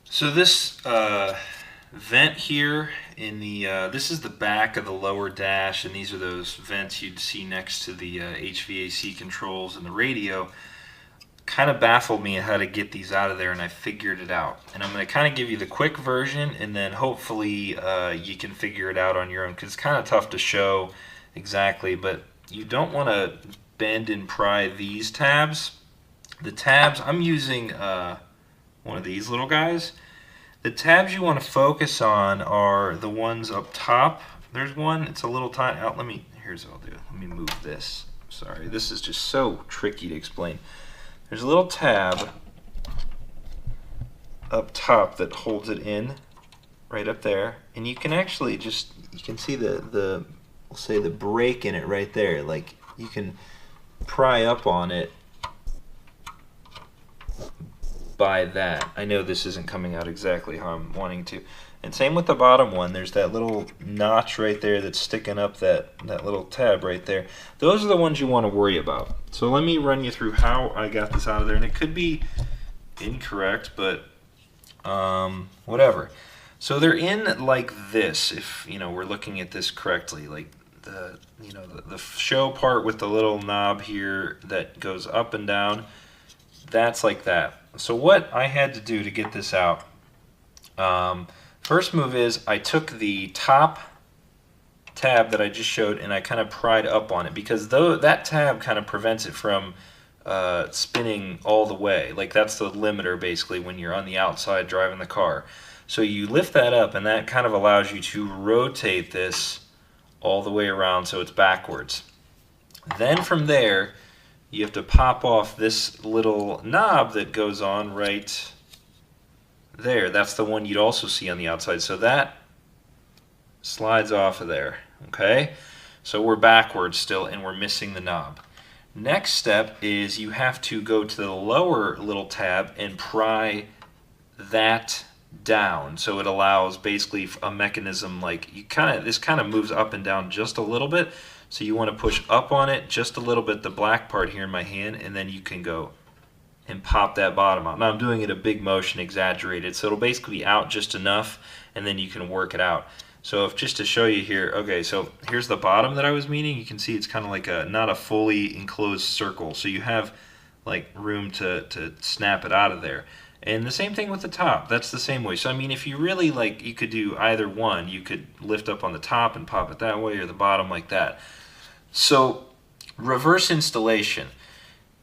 So this vent here in the this is the back of the lower dash, and these are those vents you'd see next to the HVAC controls and the radio. Kind of baffled me how to get these out of there, and I figured it out. And I'm going to kind of give you the quick version, and then hopefully you can figure it out on your own, because it's kind of tough to show exactly. But you don't want to bend and pry these tabs. The tabs, I'm using one of these little guys. The tabs you want to focus on are the ones up top. There's one, it's a little tiny, here's what I'll do. Let me move this. Sorry, this is just so tricky to explain. There's a little tab up top that holds it in, right up there, and you can actually you can see we'll say the break in it right there. Like, you can pry up on it by that. I know this isn't coming out exactly how I'm wanting to. And same with the bottom one. There's that little notch right there that's sticking up that little tab right there. Those are the ones you want to worry about. So let me run you through how I got this out of there. And it could be incorrect, but whatever. So they're in like this, if we're looking at this correctly. Like the show part with the little knob here that goes up and down, that's like that. So what I had to do to get this out, first move is I took the top tab that I just showed and I kind of pried up on it, because that tab kind of prevents it from spinning all the way. Like, that's the limiter basically when you're on the outside driving the car. So you lift that up, and that kind of allows you to rotate this all the way around so it's backwards. Then from there, you have to pop off this little knob that goes on right there. That's the one you'd also see on the outside. So that slides off of there. Okay? So we're backwards still, and we're missing the knob. Next step is you have to go to the lower little tab and pry that down. So it allows basically a mechanism, like this kind of moves up and down just a little bit. So you want to push up on it just a little bit, the black part here in my hand, and then you can go and pop that bottom out. Now I'm doing it a big motion, exaggerated, so it'll basically be out just enough, and then you can work it out. So just to show you here, okay, so here's the bottom that I was meaning. You can see it's kind of like not a fully enclosed circle, so you have like room to snap it out of there. And the same thing with the top. That's the same way. So I mean, if you really like, you could do either one. You could lift up on the top and pop it that way, or the bottom like that. So reverse installation.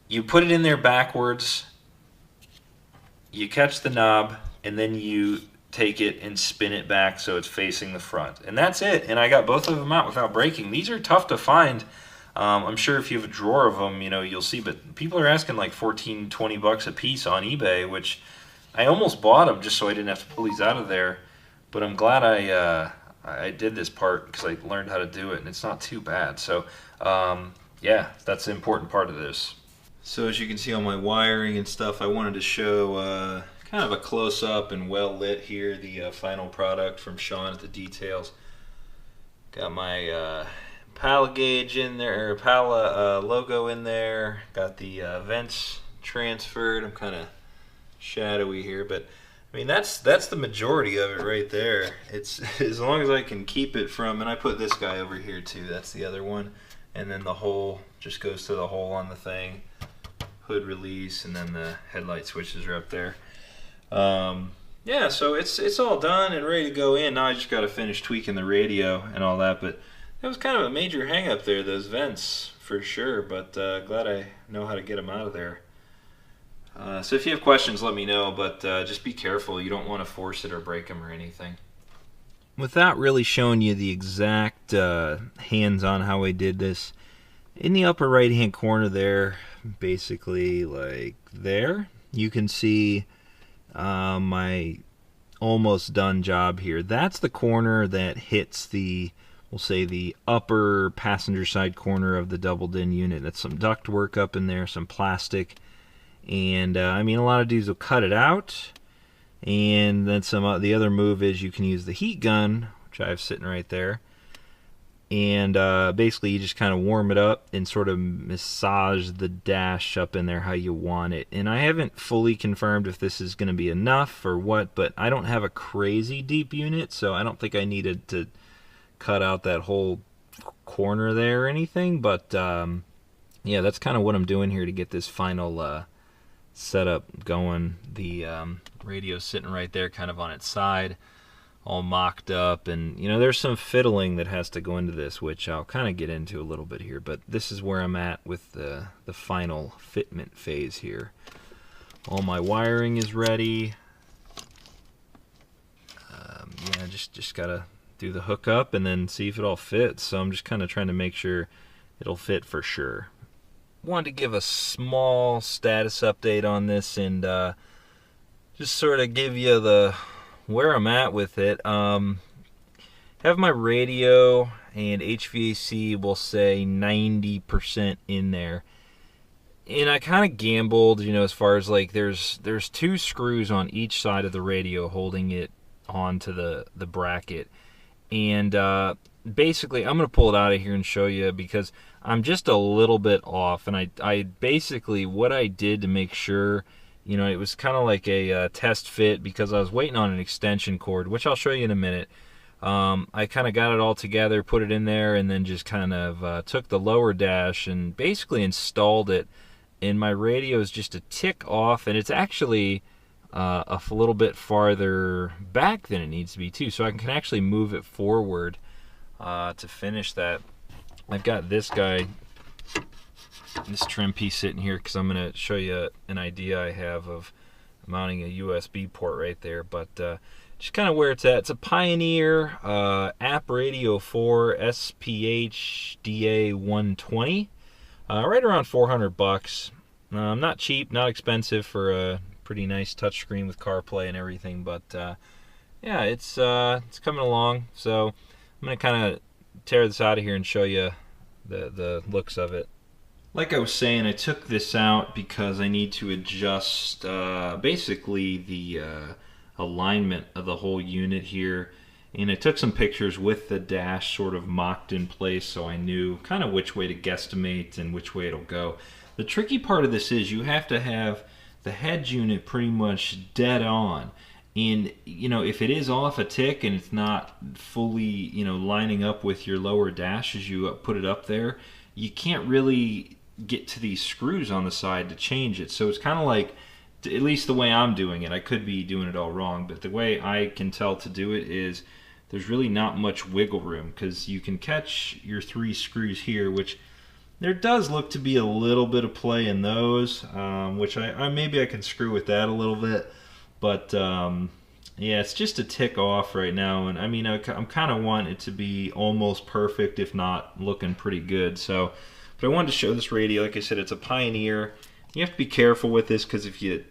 You put it in there backwards, you catch the knob, and then you take it and spin it back so it's facing the front. And that's it. And I got both of them out without breaking. These are tough to find. I'm sure if you have a drawer of them, you'll see, but people are asking like 14, 20 bucks a piece on eBay, which I almost bought them just so I didn't have to pull these out of there. But I'm glad I did this part, because I learned how to do it, and it's not too bad. So yeah, that's the important part of this. So as you can see on my wiring and stuff, I wanted to show kind of a close-up and well-lit here, the final product from Sean at the Details. Got my Impala Gage in there, or Impala logo in there. Got the vents transferred. I'm kind of shadowy here, but I mean that's the majority of it right there. It's as long as I can keep it from, and I put this guy over here too. That's the other one, and then the hole just goes to the hole on the thing. Hood release, and then the headlight switches are up there. Yeah, so it's all done and ready to go in. Now I just got to finish tweaking the radio and all that, but that was kind of a major hang up there, those vents, for sure, but glad I know how to get them out of there. So if you have questions, let me know, but just be careful. You don't want to force it or break them or anything. Without really showing you the exact hands-on how I did this, in the upper right-hand corner there, basically like there, you can see my almost done job here. That's the corner that hits we'll say the upper passenger side corner of the doubled-in unit. That's some duct work up in there, some plastic, and I mean, a lot of dudes will cut it out, and then the other move is you can use the heat gun, which I have sitting right there, and basically you just kind of warm it up and sort of massage the dash up in there how you want it. And I haven't fully confirmed if this is going to be enough or what, but I don't have a crazy deep unit, so I don't think I needed to cut out that whole corner there or anything. But yeah, that's kind of what I'm doing here to get this final setup going. The radio's sitting right there kind of on its side, all mocked up, and you know, there's some fiddling that has to go into this, which I'll kind of get into a little bit here, but this is where I'm at with the final fitment phase here. All my wiring is ready. Yeah, just gotta do the hookup and then see if it all fits. So I'm just kind of trying to make sure it'll fit for sure. Wanted to give a small status update on this and just sort of give you the where I'm at with it. Have my radio and HVAC, will say 90% in there, and I kind of gambled, you know, as far as like there's 2 screws on each side of the radio holding it onto the bracket, and basically I'm gonna pull it out of here and show you because I'm just a little bit off. And I basically, what I did to make sure, you know, it was kind of like a test fit because I was waiting on an extension cord, which I'll show you in a minute. I kind of got it all together, put it in there, and then just kind of took the lower dash and basically installed it. And my radio is just a tick off, and it's actually a little bit farther back than it needs to be too, so I can actually move it forward to finish that. I've got this guy, this trim piece sitting here because I'm going to show you an idea I have of mounting a USB port right there, but just kind of where it's at. It's a Pioneer App Radio 4 SPH-DA 120, right around $400. Not cheap, not expensive for a pretty nice touchscreen with CarPlay and everything, but yeah, it's coming along. So I'm going to kind of tear this out of here and show you the looks of it. Like I was saying, I took this out because I need to adjust basically the alignment of the whole unit here, and I took some pictures with the dash sort of mocked in place so I knew kind of which way to guesstimate and which way it'll go. The tricky part of this is you have to have the head unit pretty much dead on, and you know, if it is off a tick and it's not fully, you know, lining up with your lower dash as you put it up there, you can't really get to these screws on the side to change it. So it's kind of like, at least the way I'm doing it, I could be doing it all wrong, but the way I can tell to do it is there's really not much wiggle room, because you can catch your 3 screws here, which there does look to be a little bit of play in those, which I maybe I can screw with that a little bit, but yeah, it's just a tick off right now. And I mean, I'm kind of want it to be almost perfect, if not looking pretty good. So, but I wanted to show this radio. Like I said, it's a Pioneer. You have to be careful with this because if you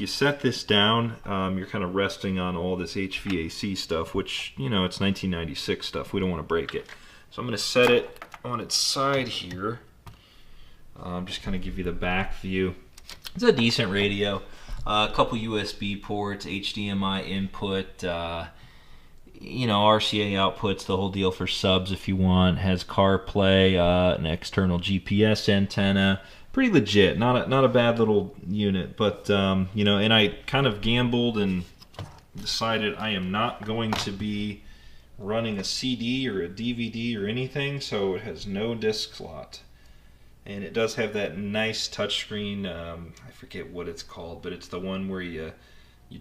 set this down, you're kind of resting on all this HVAC stuff, which, you know, it's 1996 stuff. We don't want to break it. So I'm going to set it on its side here. Just kind of give you the back view. It's a decent radio. A couple USB ports, HDMI input, you know, RCA outputs, the whole deal for subs if you want. Has CarPlay, an external GPS antenna. Pretty legit. Not a bad little unit, but you know, and I kind of gambled and decided I am not going to be running a CD or a DVD or anything, so it has no disc slot. And it does have that nice touchscreen, I forget what it's called, but it's the one where you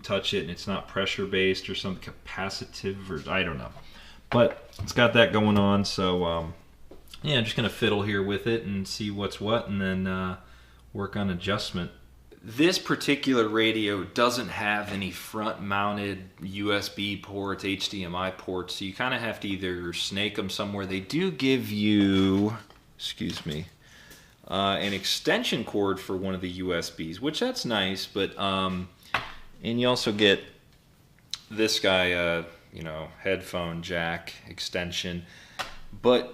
touch it and it's not pressure based or something capacitive, or I don't know. But it's got that going on, so yeah, I'm just going to fiddle here with it and see what's what, and then work on adjustment. This particular radio doesn't have any front-mounted USB ports, HDMI ports, so you kind of have to either snake them somewhere. They do give you, excuse me, an extension cord for one of the USBs, which that's nice, but and you also get this guy, you know, headphone jack extension. But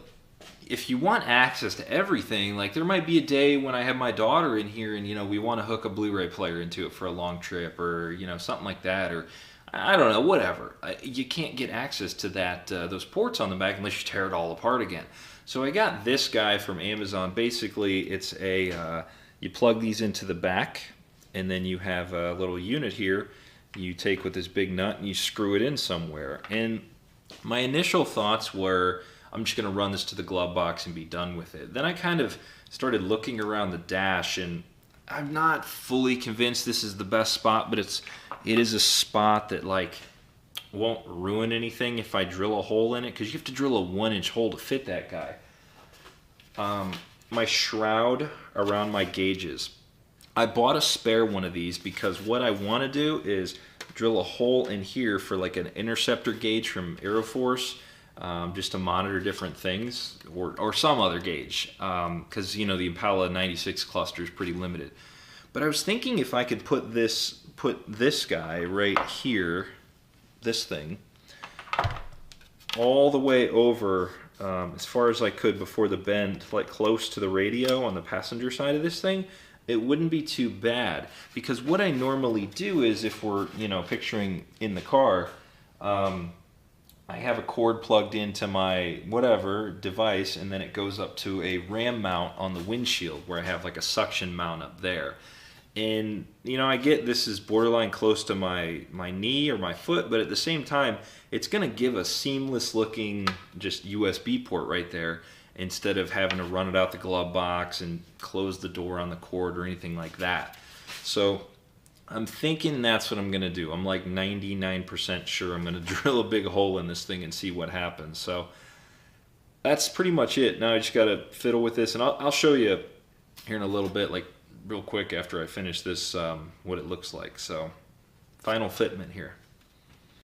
if you want access to everything, like there might be a day when I have my daughter in here and, you know, we want to hook a Blu-ray player into it for a long trip, or, you know, something like that, or I don't know, whatever. You can't get access to that those ports on the back unless you tear it all apart again. So I got this guy from Amazon. Basically, it's a you plug these into the back, and then you have a little unit here. You take with this big nut and you screw it in somewhere. And my initial thoughts were, I'm just going to run this to the glove box and be done with it. Then I kind of started looking around the dash, and I'm not fully convinced this is the best spot, but it is a spot that like won't ruin anything if I drill a hole in it, because you have to drill a 1-inch hole to fit that guy. My shroud around my gauges. I bought a spare one of these because what I want to do is drill a hole in here for like an interceptor gauge from Aeroforce, just to monitor different things, or some other gauge, because you know the Impala 96 cluster is pretty limited. But I was thinking if I could put this guy right here, this thing, all the way over as far as I could before the bend, like close to the radio on the passenger side of this thing, it wouldn't be too bad. Because what I normally do is, if we're, you know, picturing in the car, I have a cord plugged into my whatever device, and then it goes up to a ram mount on the windshield where I have like a suction mount up there. And you know, I get this is borderline close to my knee or my foot, but at the same time, it's going to give a seamless looking just USB port right there, instead of having to run it out the glove box and close the door on the cord or anything like that. So I'm thinking that's what I'm going to do. I'm like 99% sure I'm going to drill a big hole in this thing and see what happens. So that's pretty much it. Now I just got to fiddle with this, and I'll show you here in a little bit, like real quick after I finish this, what it looks like. So final fitment here.